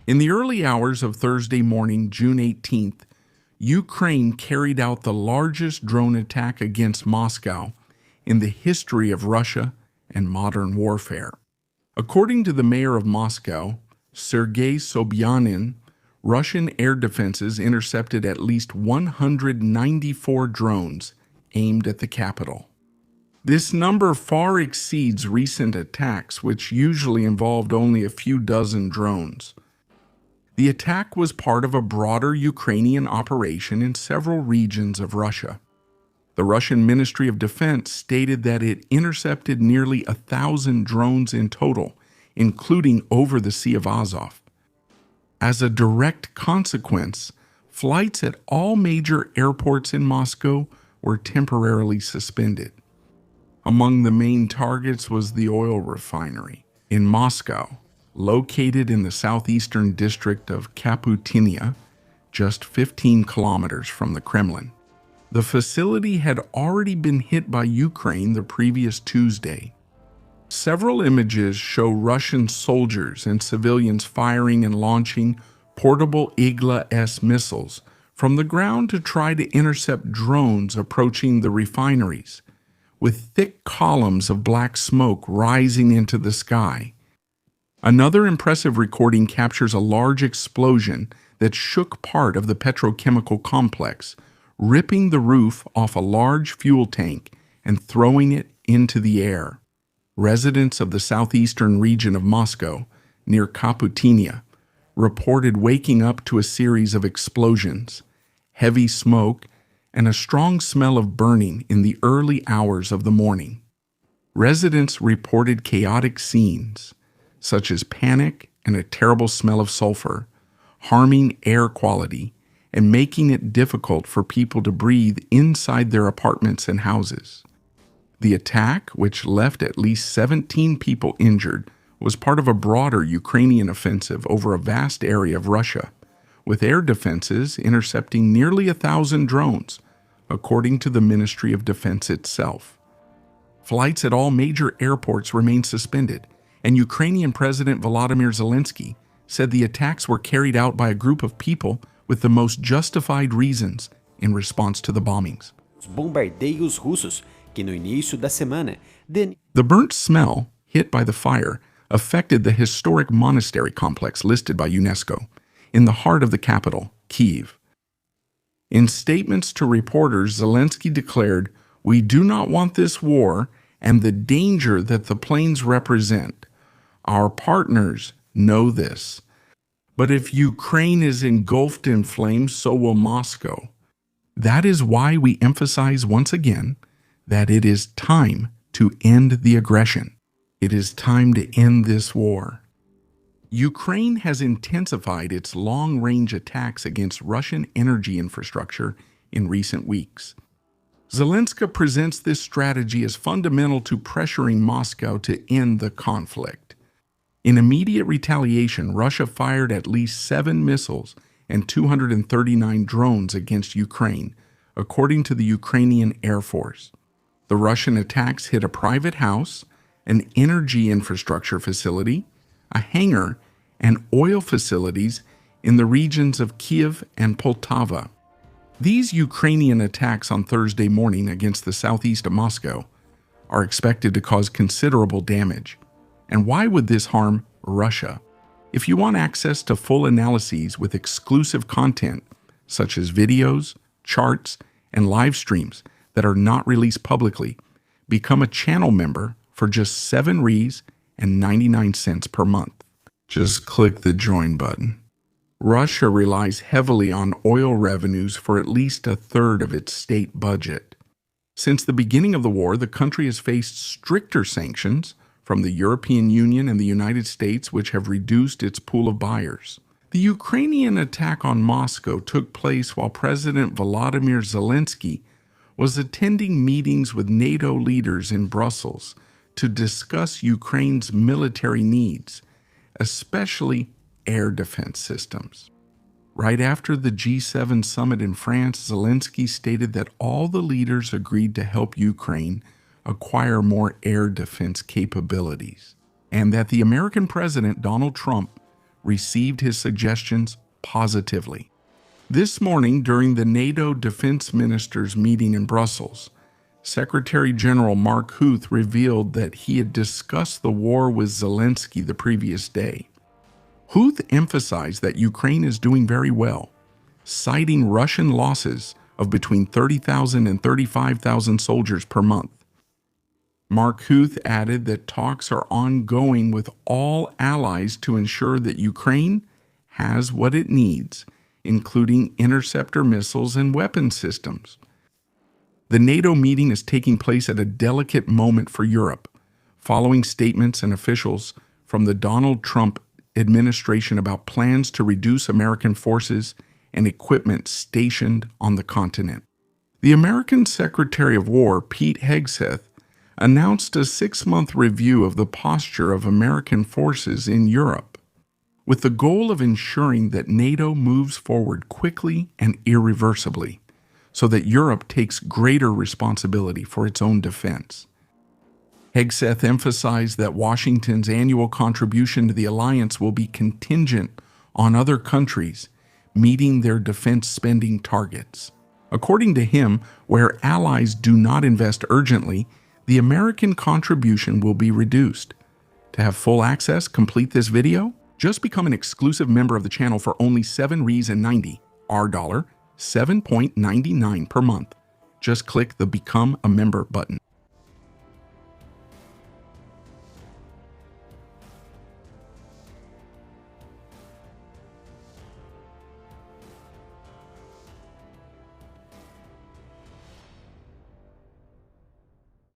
In the early hours of Thursday morning, June 18th, Ukraine carried out the largest drone attack against Moscow in the history of Russia and modern warfare. According to the mayor of Moscow, Sergei Sobyanin, Russian air defenses intercepted at least 194 drones aimed at the capital. This number far exceeds recent attacks, which usually involved only a few dozen drones. The attack was part of a broader Ukrainian operation in several regions of Russia. The Russian Ministry of Defense stated that it intercepted nearly 1,000 drones in total, including over the Sea of Azov. As a direct consequence, flights at all major airports in Moscow were temporarily suspended. Among the main targets was the oil refinery in Moscow, located in the southeastern district of Kaputinia, just 15 kilometers from the Kremlin. The facility had already been hit by Ukraine the previous Tuesday. Several images show Russian soldiers and civilians firing and launching portable Igla-S missiles from the ground to try to intercept drones approaching the refineries, with thick columns of black smoke rising into the sky. Another impressive recording captures a large explosion that shook part of the petrochemical complex, ripping the roof off a large fuel tank and throwing it into the air. Residents of the southeastern region of Moscow, near Kaputinia, reported waking up to a series of explosions, heavy smoke, and a strong smell of burning in the early hours of the morning. Residents reported chaotic scenes, such as panic and a terrible smell of sulfur, harming air quality and making it difficult for people to breathe inside their apartments and houses. The attack, which left at least 17 people injured, was part of a broader Ukrainian offensive over a vast area of Russia, with air defenses intercepting nearly 1,000 drones, according to the Ministry of Defense itself. Flights at all major airports remain suspended, and Ukrainian President Volodymyr Zelensky said the attacks were carried out by a group of people with the most justified reasons in response to the bombings. Os bombardeios russos, que no início da semana... The burnt smell, hit by the fire, affected the historic monastery complex listed by UNESCO, in the heart of the capital, Kyiv. In statements to reporters, Zelensky declared, "We do not want this war and the danger that the planes represent. Our partners know this. But if Ukraine is engulfed in flames, so will Moscow. That is why we emphasize once again that it is time to end the aggression. It is time to end this war." Ukraine has intensified its long-range attacks against Russian energy infrastructure in recent weeks. Zelensky presents this strategy as fundamental to pressuring Moscow to end the conflict. In immediate retaliation, Russia fired at least 7 missiles and 239 drones against Ukraine, according to the Ukrainian Air Force. The Russian attacks hit a private house, an energy infrastructure facility, a hangar, and oil facilities in the regions of Kyiv and Poltava. These Ukrainian attacks on Thursday morning against the southeast of Moscow are expected to cause considerable damage. And why would this harm Russia? If you want access to full analyses with exclusive content, such as videos, charts, and live streams that are not released publicly, become a channel member for just 7 Rs and 99 cents per month. Just click the join button. Russia relies heavily on oil revenues for at least a third of its state budget. Since the beginning of the war, the country has faced stricter sanctions from the European Union and the United States, which have reduced its pool of buyers. The Ukrainian attack on Moscow took place while President Volodymyr Zelensky was attending meetings with NATO leaders in Brussels to discuss Ukraine's military needs, especially air defense systems. Right after the G7 summit in France, Zelensky stated that all the leaders agreed to help Ukraine acquire more air defense capabilities, and that the American President Donald Trump received his suggestions positively. This morning, during the NATO defense ministers' meeting in Brussels, Secretary General Mark Rutte revealed that he had discussed the war with Zelensky the previous day. Rutte emphasized that Ukraine is doing very well, citing Russian losses of between 30,000 and 35,000 soldiers per month. Mark Rutte added that talks are ongoing with all allies to ensure that Ukraine has what it needs, including interceptor missiles and weapon systems. The NATO meeting is taking place at a delicate moment for Europe, following statements and officials from the Donald Trump administration about plans to reduce American forces and equipment stationed on the continent. The American Secretary of War, Pete Hegseth, announced a 6-month review of the posture of American forces in Europe, with the goal of ensuring that NATO moves forward quickly and irreversibly, so that Europe takes greater responsibility for its own defense. Hegseth emphasized that Washington's annual contribution to the alliance will be contingent on other countries meeting their defense spending targets. According to him, where allies do not invest urgently, the American contribution will be reduced. To have full access, complete this video. Just become an exclusive member of the channel for only $7.90, our dollar, $7.99 per month. Just click the Become a Member button.